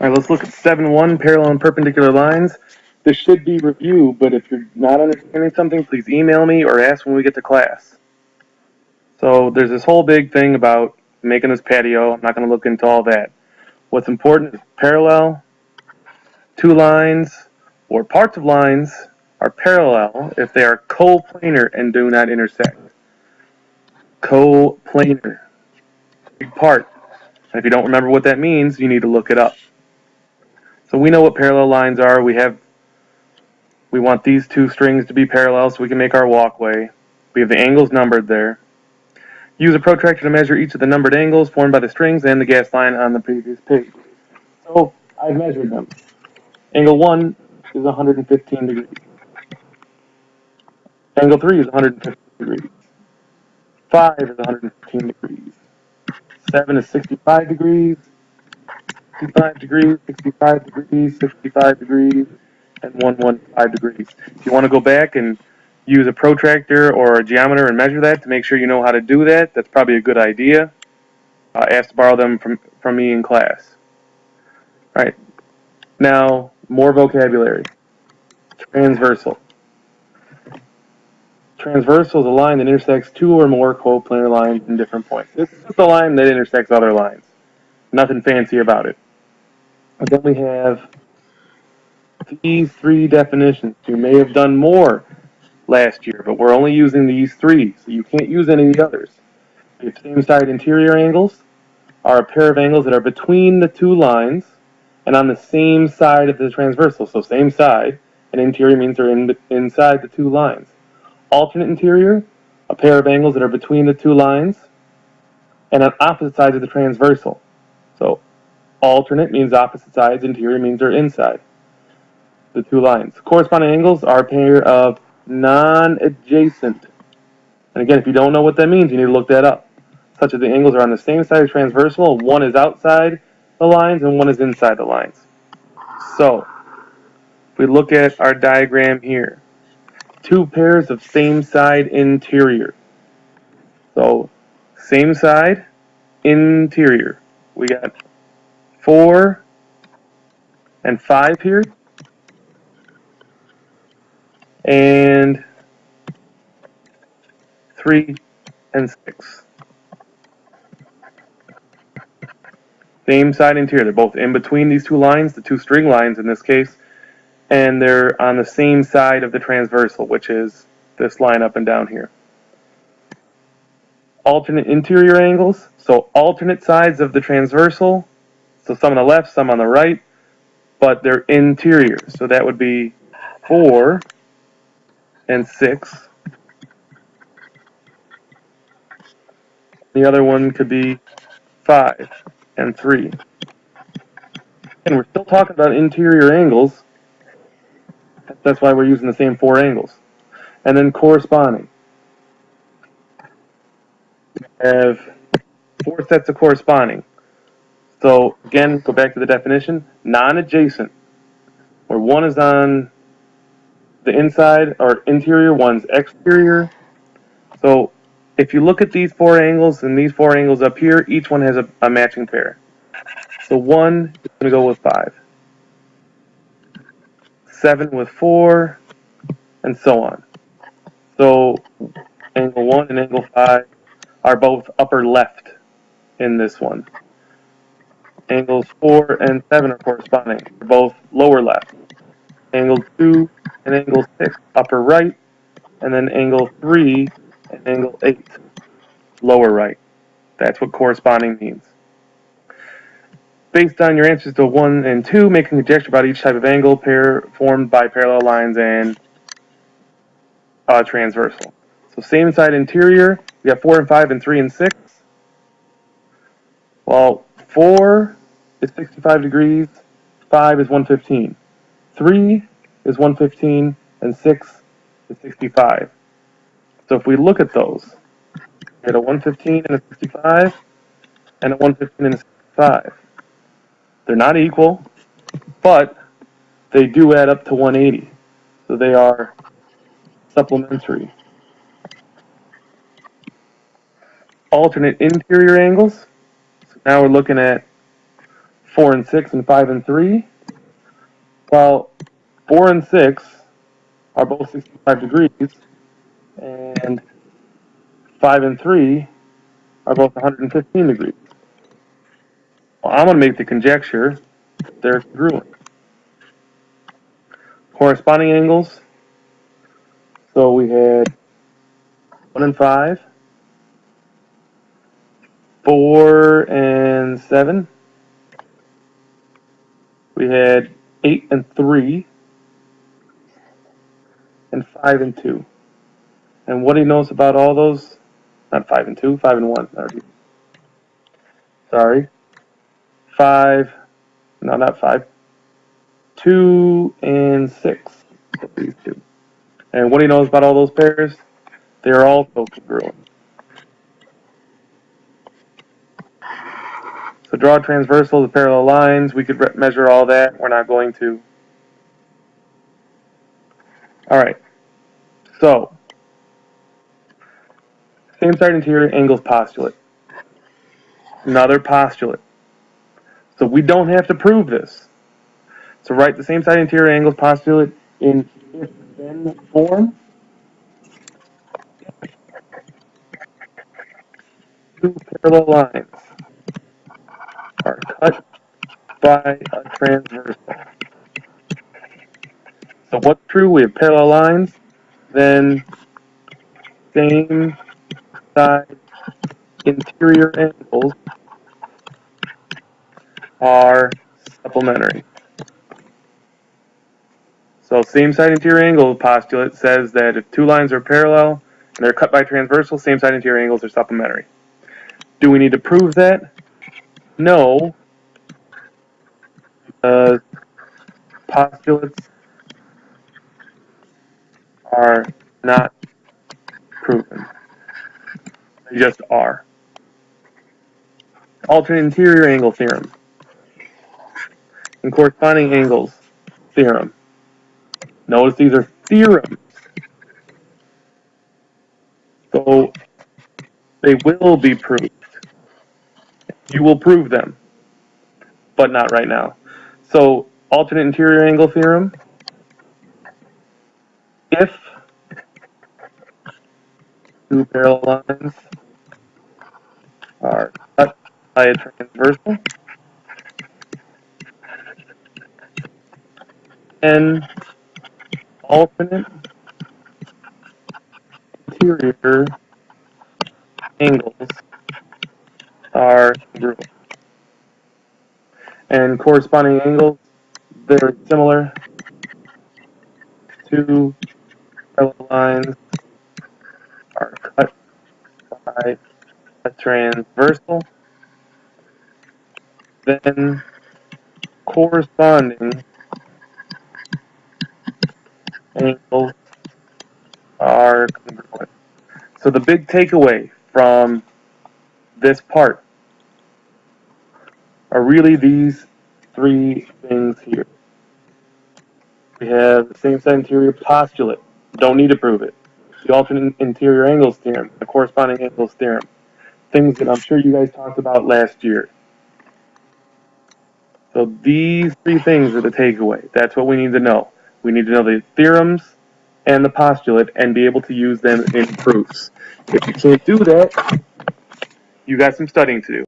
All right, let's look at 7.1, parallel and perpendicular lines. This should be review, but if you're not understanding something, please email me or ask when we get to class. So there's this whole big thing about making this patio. I'm not going to look into all that. What's important is parallel, two lines, or parts of lines are parallel if they are coplanar and do not intersect. Coplanar. Big part. And if you don't remember what that means, you need to look it up. So we know what parallel lines are. We want these two strings to be parallel so we can make our walkway. We have the angles numbered there. Use a protractor to measure each of the numbered angles formed by the strings and the gas line on the previous page. So I've measured them. Angle 1 is 115 degrees. Angle 3 is 115 degrees. 5 is 115 degrees. 7 is 65 degrees. 65 degrees, 65 degrees, 65 degrees, and 115 degrees. If you want to go back and use a protractor or a geometer and measure that to make sure you know how to do that, that's probably a good idea. Ask to borrow them from me in class. All right, now more vocabulary. Transversal. Transversal is a line that intersects two or more coplanar lines in different points. This is the line that intersects other lines. Nothing fancy about it. But then we have these three definitions. You may have done more last year, but we're only using these three, so you can't use any of the others. The same side interior angles are a pair of angles that are between the two lines and on the same side of the transversal. So same side, and interior means they're inside the two lines. Alternate interior, a pair of angles that are between the two lines and on opposite sides of the transversal. So alternate means opposite sides, interior means they're inside the two lines. Corresponding angles are a pair of non-adjacent. And again, if you don't know what that means, you need to look that up. Such as the angles are on the same side of transversal, one is outside the lines and one is inside the lines. So, if we look at our diagram here, two pairs of same side interior. So, same side, interior. We got 4 and 5 here. And 3 and 6. Same side interior. They're both in between these two lines, the two string lines in this case, and they're on the same side of the transversal, which is this line up and down here. Alternate interior angles, so alternate sides of the transversal, so some on the left, some on the right, but they're interior, so that would be 4 and 6. The other one could be 5 and 3. And we're still talking about interior angles. That's why we're using the same 4 angles. And then corresponding. We have 4 sets of corresponding. So again, go back to the definition. Non-adjacent, where one is on the inside or interior, one's exterior. So if you look at these 4 angles and these 4 angles up here, each one has a matching pair. So 1 is going to go with 5. 7 with 4, and so on. So angle 1 and angle 5 are both upper left in this one. Angles 4 and 7 are corresponding. They're both lower left. Angle 2 and angle 6, upper right. And then angle 3 and angle 8, lower right. That's what corresponding means. Based on your answers to 1 and 2, make a conjecture about each type of angle pair formed by parallel lines and transversal. So same side interior, we got 4 and 5 and 3 and 6. Well, 4 is 65 degrees, 5 is 115. 3 is 115, and 6 is 65. So if we look at those, we get a 115 and a 65, and a 115 and a 65. They're not equal, but they do add up to 180. So they are supplementary. Alternate interior angles. So now we're looking at 4 and 6 and 5 and 3. Well, 4 and 6 are both 65 degrees, and 5 and 3 are both 115 degrees. Well, I'm going to make the conjecture they're congruent. Corresponding angles. So we had 1 and 5, 4 and 7. We had 8 and 3, and 5 and 2. And what do you notice about all those? Not 5 and 2, 5 and 1. Sorry. 5, no, not 5. 2 and 6. These two. And what do you notice about all those pairs? They are also congruent. So draw transversal to parallel lines. We could measure all that. We're not going to. All right. So, same side interior angles postulate. Another postulate. So we don't have to prove this. So write the same side interior angles postulate in if-then form. Two parallel lines are cut by a transversal. So what's true? We have parallel lines, then same side interior angles are supplementary. So same side interior angle postulate says that if two lines are parallel and they're cut by transversal, same side interior angles are supplementary. Do we need to prove that? No, because postulates are not proven. They just are. Alternate interior angle theorem and corresponding angles theorem. Notice these are theorems. So they will be proved. You will prove them, but not right now. So alternate interior angle theorem, if two parallel lines are cut by a transversal, and alternate interior angles are congruent. And corresponding angles, they're similar. Two parallel lines are cut by a transversal, then corresponding angles are congruent. So the big takeaway from this part are really these three things here. We have the same side interior postulate. Don't need to prove it. The alternate interior angles theorem, the corresponding angles theorem. Things that I'm sure you guys talked about last year. So these three things are the takeaway. That's what we need to know. We need to know the theorems and the postulate and be able to use them in proofs. If you can't do that, you got some studying to do.